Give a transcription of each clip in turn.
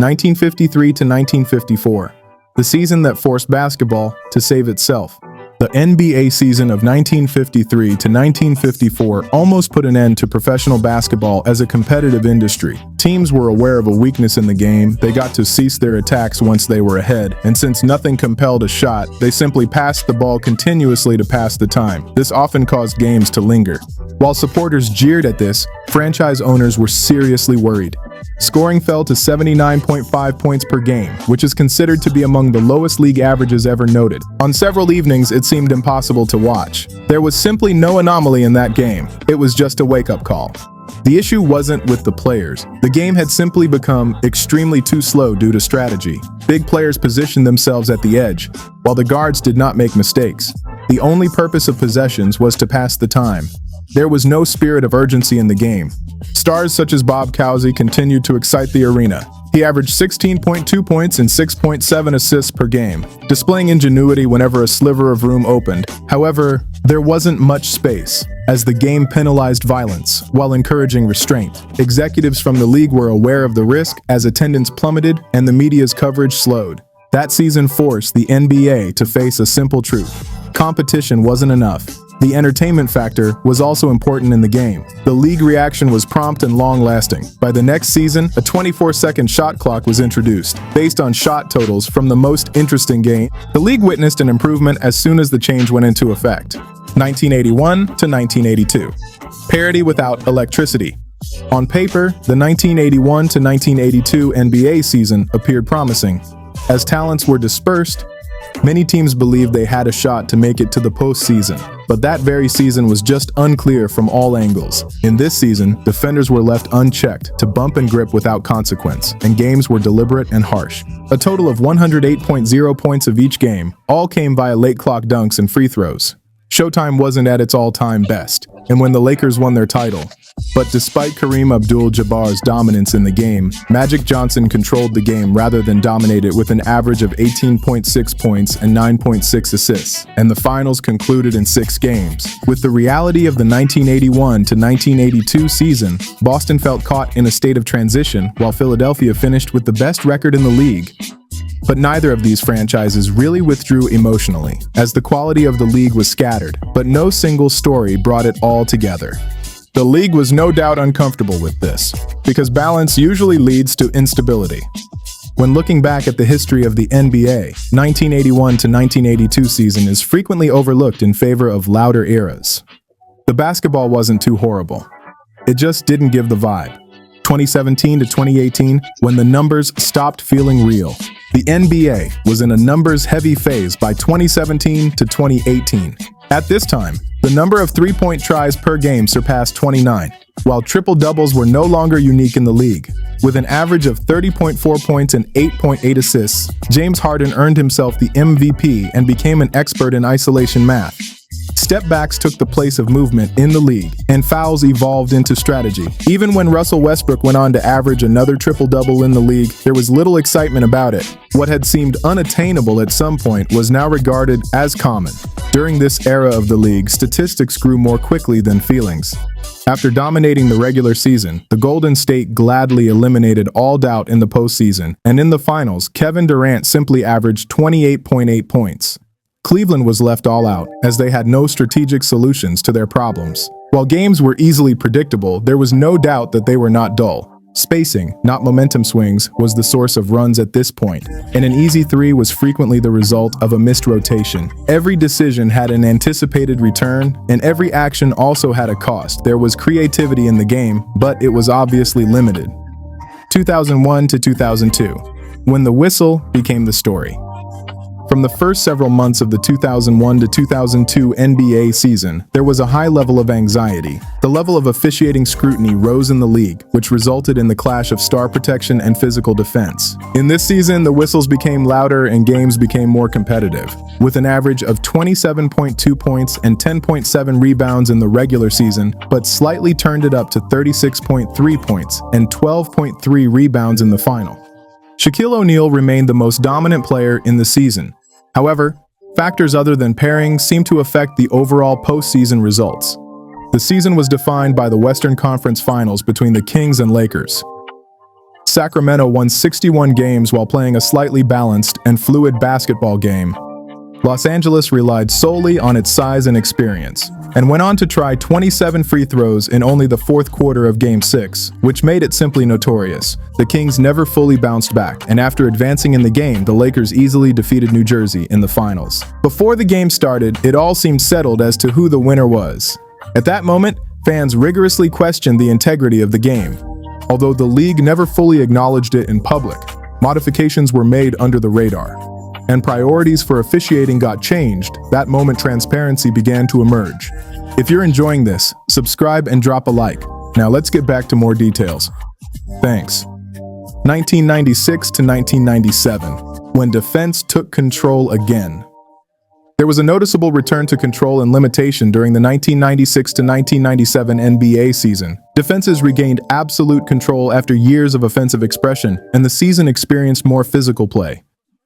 1953 to 1954, the season that forced basketball to save itself. The NBA season of 1953 to 1954 almost put an end to professional basketball as a competitive industry. Teams were aware of a weakness in the game, they got to cease their attacks once they were ahead, and since nothing compelled a shot, they simply passed the ball continuously to pass the time. This often caused games to linger. While supporters jeered at this, franchise owners were seriously worried. Scoring fell to 79.5 points per game, which is considered to be among the lowest league averages ever noted. On several evenings, it seemed impossible to watch. There was simply no anomaly in that game. It was just a wake-up call. The issue wasn't with the players. The game had simply become extremely too slow due to strategy. Big players positioned themselves at the edge, while the guards did not make mistakes. The only purpose of possessions was to pass the time. There was no spirit of urgency in the game. Stars such as Bob Cousy continued to excite the arena. He averaged 16.2 points and 6.7 assists per game, displaying ingenuity whenever a sliver of room opened. However, there wasn't much space, as the game penalized violence while encouraging restraint. Executives from the league were aware of the risk as attendance plummeted and the media's coverage slowed. That season forced the NBA to face a simple truth. Competition wasn't enough. The entertainment factor was also important in the game. The league reaction was prompt and long-lasting. By the next season, a 24-second shot clock was introduced, based on shot totals from the most interesting game. The league witnessed an improvement as soon as the change went into effect. 1981 to 1982. Parity without electricity. On paper, the 1981 to 1982 NBA season appeared promising. As talents were dispersed, many teams believed they had a shot to make it to the postseason, but that very season was just unclear from all angles. In this season, defenders were left unchecked to bump and grip without consequence, and games were deliberate and harsh. A total of 108.0 points of each game, all came via late clock dunks and free throws. Showtime wasn't at its all-time best, and when the Lakers won their title. But despite Kareem Abdul-Jabbar's dominance in the game, Magic Johnson controlled the game rather than dominate it with an average of 18.6 points and 9.6 assists, and the finals concluded in 6 games. With the reality of the 1981 to 1982 season, Boston felt caught in a state of transition, while Philadelphia finished with the best record in the league. But neither of these franchises really withdrew emotionally, as the quality of the league was scattered, but no single story brought it all together. The league was no doubt uncomfortable with this, because balance usually leads to instability. When looking back at the history of the NBA, 1981 to 1982 season is frequently overlooked in favor of louder eras. The basketball wasn't too horrible. It just didn't give the vibe. 2017 to 2018, when the numbers stopped feeling real. The NBA was in a numbers-heavy phase by 2017 to 2018. At this time, the number of three-point tries per game surpassed 29, while triple-doubles were no longer unique in the league. With an average of 30.4 points and 8.8 assists, James Harden earned himself the MVP and became an expert in isolation math. Step-backs took the place of movement in the league, and fouls evolved into strategy. Even when Russell Westbrook went on to average another triple-double in the league, there was little excitement about it. What had seemed unattainable at some point was now regarded as common. During this era of the league, statistics grew more quickly than feelings. After dominating the regular season, the Golden State gladly eliminated all doubt in the postseason, and in the finals, Kevin Durant simply averaged 28.8 points. Cleveland was left all out, as they had no strategic solutions to their problems. While games were easily predictable, there was no doubt that they were not dull. Spacing, not momentum swings, was the source of runs at this point, and an easy three was frequently the result of a missed rotation. Every decision had an anticipated return, and every action also had a cost. There was creativity in the game, but it was obviously limited. 2001 to 2002, when the whistle became the story. From the first several months of the 2001 to 2002 NBA season, there was a high level of anxiety. The level of officiating scrutiny rose in the league, which resulted in the clash of star protection and physical defense. In this season, the whistles became louder and games became more competitive. With an average of 27.2 points and 10.7 rebounds in the regular season, but slightly turned it up to 36.3 points and 12.3 rebounds in the final. Shaquille O'Neal remained the most dominant player in the season. However, factors other than pairing seemed to affect the overall postseason results. The season was defined by the Western Conference Finals between the Kings and Lakers. Sacramento won 61 games while playing a slightly balanced and fluid basketball game. Los Angeles relied solely on its size and experience, and went on to try 27 free throws in only the fourth quarter of Game 6, which made it simply notorious. The Kings never fully bounced back, and after advancing in the game, the Lakers easily defeated New Jersey in the finals. Before the game started, it all seemed settled as to who the winner was. At that moment, fans rigorously questioned the integrity of the game. Although the league never fully acknowledged it in public, modifications were made under the radar, and priorities for officiating got changed. That moment, transparency began to emerge. If you're enjoying this, subscribe and drop a like. Now let's get back to more details. Thanks. 1996 to 1997, when defense took control again. There was a noticeable return to control and limitation during the 1996 to 1997 NBA season. Defenses regained absolute control after years of offensive expression, and the season experienced more physical play.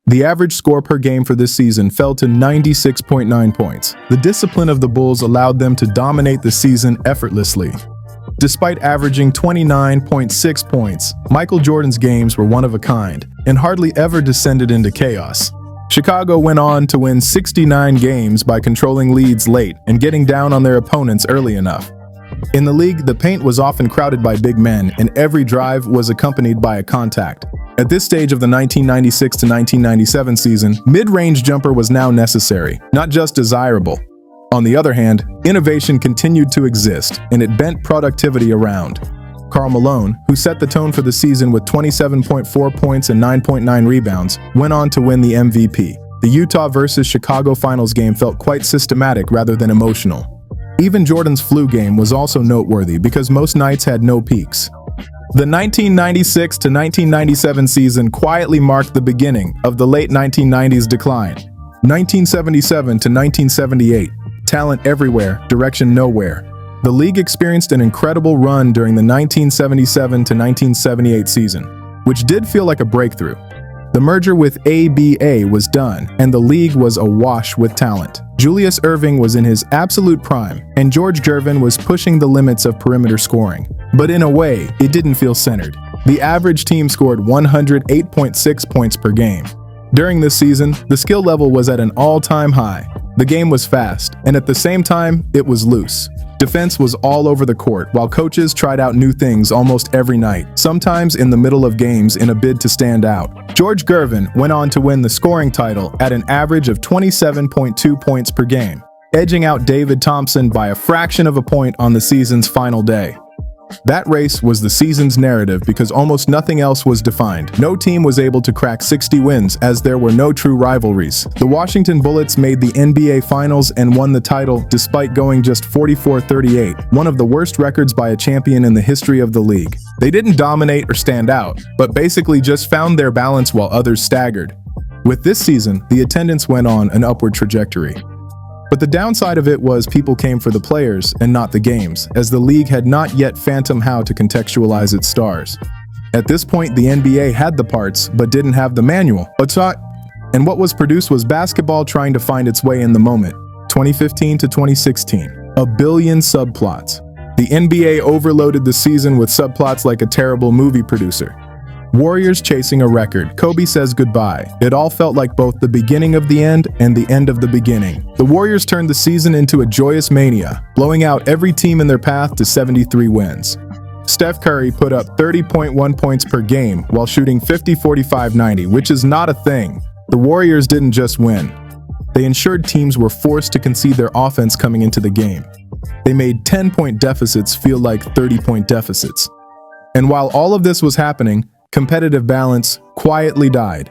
The average score per game for this season fell to 96.9 points. The discipline of the Bulls allowed them to dominate the season effortlessly. Despite averaging 29.6 points, Michael Jordan's games were one of a kind and hardly ever descended into chaos. Chicago went on to win 69 games by controlling leads late and getting down on their opponents early enough. In the league, the paint was often crowded by big men, and every drive was accompanied by a contact. At this stage of the 1996 to 1997 season, mid-range jumper was now necessary, not just desirable. On the other hand, innovation continued to exist, and it bent productivity around. Karl Malone, who set the tone for the season with 27.4 points and 9.9 rebounds, went on to win the MVP. The Utah versus Chicago finals game felt quite systematic rather than emotional. Even Jordan's flu game was also noteworthy because most nights had no peaks. The 1996 to 1997 season quietly marked the beginning of the late 1990s decline. 1977 to 1978, talent everywhere, direction nowhere. The league experienced an incredible run during the 1977 to 1978 season, which did feel like a breakthrough. The merger with ABA was done, and the league was awash with talent. Julius Erving was in his absolute prime, and George Gervin was pushing the limits of perimeter scoring. But in a way, it didn't feel centered. The average team scored 108.6 points per game. During this season, the skill level was at an all-time high. The game was fast, and at the same time, it was loose. Defense was all over the court, while coaches tried out new things almost every night, sometimes in the middle of games in a bid to stand out. George Gervin went on to win the scoring title at an average of 27.2 points per game, edging out David Thompson by a fraction of a point on the season's final day. That race was the season's narrative because almost nothing else was defined. No team was able to crack 60 wins as there were no true rivalries. The Washington Bullets made the NBA Finals and won the title despite going just 44-38, one of the worst records by a champion in the history of the league. They didn't dominate or stand out, but basically just found their balance while others staggered. With this season, the attendance went on an upward trajectory. But the downside of it was people came for the players and not the games, as the league had not yet fathomed how to contextualize its stars. At this point, the NBA had the parts, but didn't have the manual. And what was produced was basketball trying to find its way in the moment. 2015 to 2016, 1 billion subplots. The NBA overloaded the season with subplots like a terrible movie producer. Warriors chasing a record. Kobe says goodbye. It all felt like both the beginning of the end and the end of the beginning. The Warriors turned the season into a joyous mania, blowing out every team in their path to 73 wins. Steph Curry put up 30.1 points per game while shooting 50-45-90, which is not a thing. The Warriors didn't just win. They ensured teams were forced to concede their offense coming into the game. They made 10-point deficits feel like 30-point deficits. And while all of this was happening, competitive balance quietly died.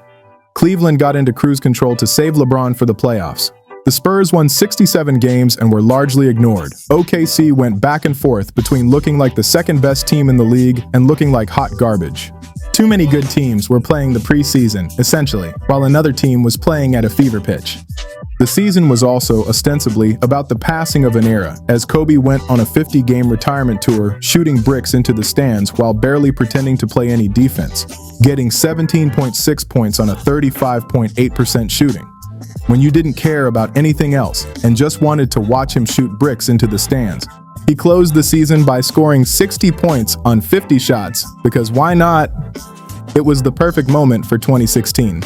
Cleveland got into cruise control to save LeBron for the playoffs. The Spurs won 67 games and were largely ignored. OKC went back and forth between looking like the second-best team in the league and looking like hot garbage. Too many good teams were playing the preseason, essentially, while another team was playing at a fever pitch. The season was also ostensibly about the passing of an era, as Kobe went on a 50-game retirement tour, shooting bricks into the stands while barely pretending to play any defense, getting 17.6 points on a 35.8% shooting. When you didn't care about anything else and just wanted to watch him shoot bricks into the stands. He closed the season by scoring 60 points on 50 shots, because why not? It was the perfect moment for 2016.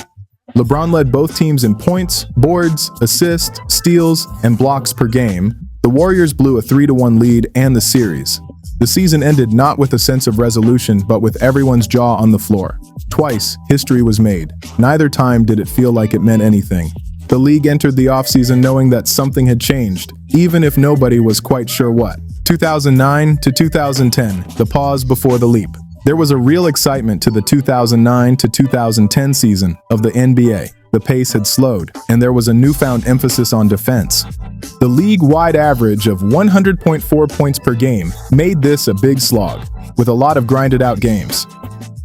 LeBron led both teams in points, boards, assists, steals, and blocks per game. The Warriors blew a 3-1 lead and the series. The season ended not with a sense of resolution, but with everyone's jaw on the floor. Twice, history was made. Neither time did it feel like it meant anything. The league entered the offseason knowing that something had changed, even if nobody was quite sure what. 2009 to 2010, the pause before the leap. There was a real excitement to the 2009 to 2010 season of the NBA. The pace had slowed, and there was a newfound emphasis on defense. The league-wide average of 100.4 points per game made this a big slog, with a lot of grinded-out games.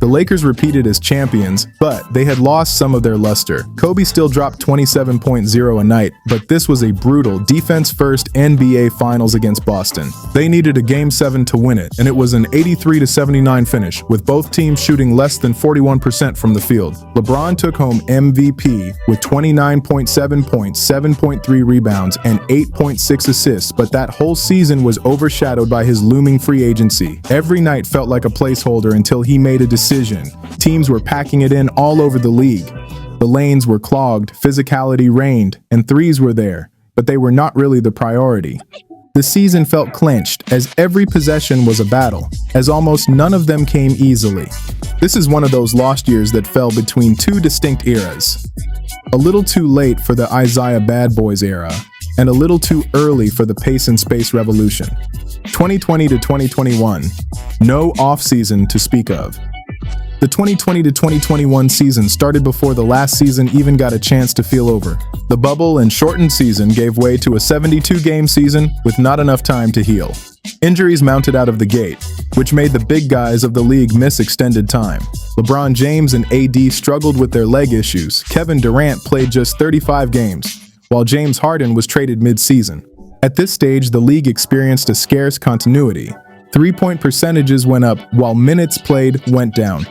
The Lakers repeated as champions, but they had lost some of their luster. Kobe still dropped 27.0 a night, but this was a brutal, defense-first NBA Finals against Boston. They needed a Game 7 to win it, and it was an 83-79 finish, with both teams shooting less than 41% from the field. LeBron took home MVP with 29.7 points, 7.3 rebounds, and 8.6 assists, but that whole season was overshadowed by his looming free agency. Every night felt like a placeholder until he made a decision. Teams were packing it in all over the league. The lanes were clogged, physicality reigned, and threes were there, but they were not really the priority. The season felt clenched, as every possession was a battle, as almost none of them came easily. This is one of those lost years that fell between two distinct eras. A little too late for the Isaiah Bad Boys era, and a little too early for the pace and space revolution. 2020 to 2021, no off-season to speak of. The 2020 to 2021 season started before the last season even got a chance to feel over. The bubble and shortened season gave way to a 72-game season with not enough time to heal. Injuries mounted out of the gate, which made the big guys of the league miss extended time. LeBron James and AD struggled with their leg issues. Kevin Durant played just 35 games, while James Harden was traded mid-season. At this stage, the league experienced a scarce continuity. Three-point percentages went up while minutes played went down.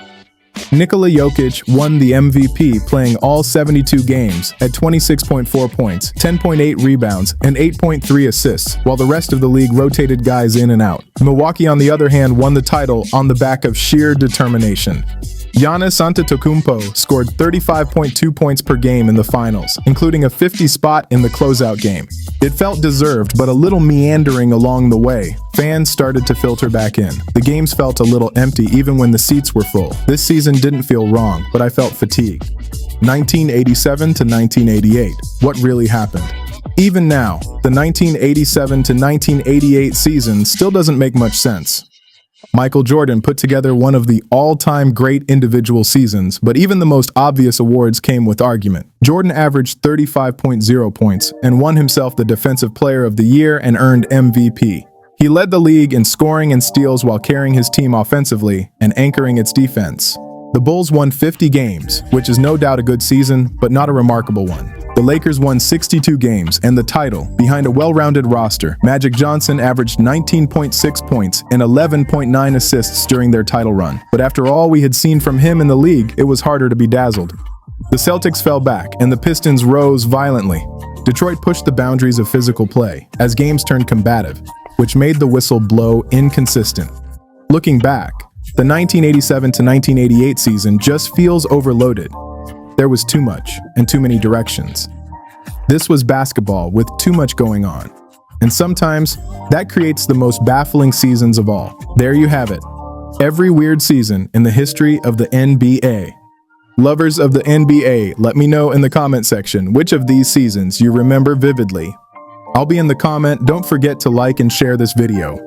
Nikola Jokic won the MVP playing all 72 games at 26.4 points, 10.8 rebounds, and 8.3 assists, while the rest of the league rotated guys in and out. Milwaukee, on the other hand, won the title on the back of sheer determination. Giannis Antetokounmpo scored 35.2 points per game in the finals, including a 50 spot in the closeout game. It felt deserved, but a little meandering along the way. Fans started to filter back in. The games felt a little empty even when the seats were full. This season didn't feel wrong, but I felt fatigued. 1987 to 1988. What really happened? Even now, the 1987 to 1988 season still doesn't make much sense. Michael Jordan put together one of the all-time great individual seasons, but even the most obvious awards came with argument. Jordan averaged 35.0 points and won himself the Defensive Player of the Year and earned MVP. He led the league in scoring and steals while carrying his team offensively and anchoring its defense. The Bulls won 50 games, which is no doubt a good season, but not a remarkable one. The Lakers won 62 games and the title behind a well-rounded roster. Magic Johnson averaged 19.6 points and 11.9 assists during their title run. But after all we had seen from him in the league, it was harder to be dazzled. The Celtics fell back and the Pistons rose violently. Detroit pushed the boundaries of physical play as games turned combative, which made the whistle blow inconsistent. Looking back, the 1987 to 1988 season just feels overloaded. There was too much and too many directions. This was basketball with too much going on. And sometimes that creates the most baffling seasons of all. There you have it. Every weird season in the history of the NBA. Lovers of the NBA, let me know in the comment section which of these seasons you remember vividly. I'll be in the comment. Don't forget to like and share this video.